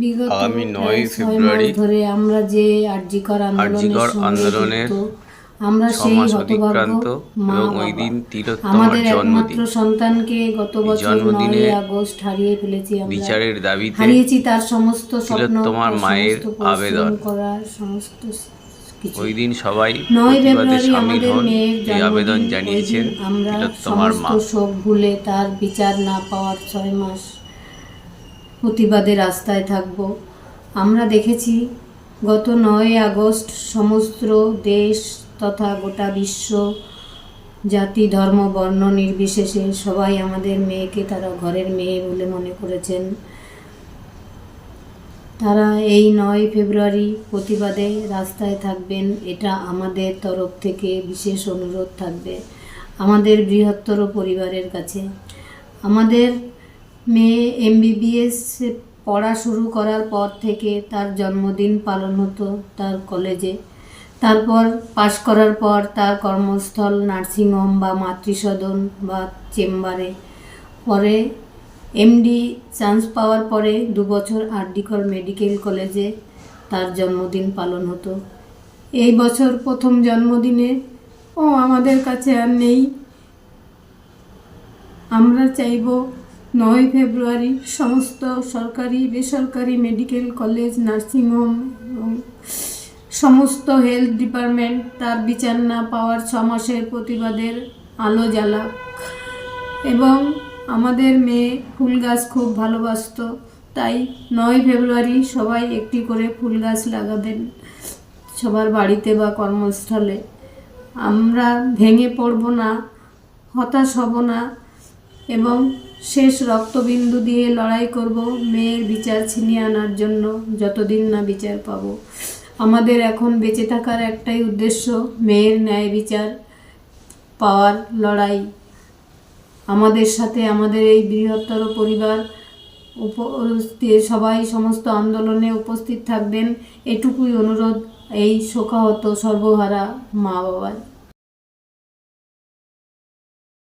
বিগত আগামী 9ই প্রায় 6 মাস ফেব্রুয়ারি ধরে আমরা যে আরজিকর আন্দোলনের আরজিকর সঙ্গে আন্দোলনের যুক্ত, আমরা 6 সেই মাস হতভাগ্য অতিক্রান্ত মা এবং ওই বাবা। দিন তিলোত্তমার আমাদের একমাত্র জন্মদিন। সন্তানকে গত এই বছর জন্মদিনে 9ই আগস্ট হারিয়ে ফেলেছি আমরা। বিচারের দাবিতে হারিয়েছি তার সমস্ত স্বপ্ন, তিলোত্তমার তার মায়ের সমস্ত পরিশ্রম আবেদন। করার সমস্ত কিছু। ওই দিন সবাই 9ই প্রতিবাদে ফেব্রুয়ারি সামিল আমাদের হন। মেয়ের এই আবেদন জন্মদিন। ওই দিন জানিয়েছেন আমরা তিলোত্তমার সমস্ত মা। শোক ভুলে তার বিচার না পাওয়ার 6 মাস প্রতিবাদে রাস্তায় থাকব। আমরা দেখেছি গত 9ই আগস্ট সমস্ত দেশ তথা গোটা বিশ্ব, জাতি ধর্ম বর্ণ নির্বিশেষে সবাই আমাদের মেয়েকে তারা ঘরের মেয়ে বলে মনে করেছেন। তারা এই 9ই ফেব্রুয়ারি প্রতিবাদে রাস্তায় থাকবেন, এটা আমাদের তরফ থেকে বিশেষ অনুরোধ থাকবে আমাদের বৃহত্তর পরিবারের কাছে। আমাদের মেয়ে MBBS পড়া শুরু করার পর থেকে তার জন্মদিন পালন হতো তার কলেজে। তারপর পাশ করার পর তার কর্মস্থল নার্সিংহোম বা মাতৃসদন বা চেম্বারে। পরে MD চান্স পাওয়ার পরে 2 বছর আরজিকর মেডিকেল কলেজে তার জন্মদিন পালন হতো। এই বছর প্রথম জন্মদিনে ও আমাদের কাছে আর নেই। আমরা চাইব 9ই ফেব্রুয়ারি সমস্ত সরকারি বেসরকারি মেডিকেল কলেজ, নার্সিংহোম এবং সমস্ত হেলথ ডিপার্টমেন্ট তার বিচার না পাওয়ার 6 মাসের প্রতিবাদের আলো জ্বালাক। এবং আমাদের মেয়ে ফুল গাছ খুব ভালোবাসত, তাই 9ই ফেব্রুয়ারি সবাই একটি করে ফুল গাছ লাগাবেন সবার বাড়িতে বা কর্মস্থলে। আমরা ভেঙে পড়ব না, হতাশ হব না এবং শেষ রক্তবিন্দু দিয়ে লড়াই করব মেয়ের বিচার ছিনিয়ে আনার জন্য, যতদিন না বিচার পাব। আমাদের এখন বেঁচে থাকার একটাই উদ্দেশ্য, মেয়ের ন্যায় বিচার পাওয়ার লড়াই। আমাদের সাথে আমাদের এই বৃহত্তর পরিবার সবাই সমস্ত আন্দোলনে উপস্থিত থাকবেন, এটুকুই অনুরোধ এই শোকাহত সর্বহারা মা বাবার।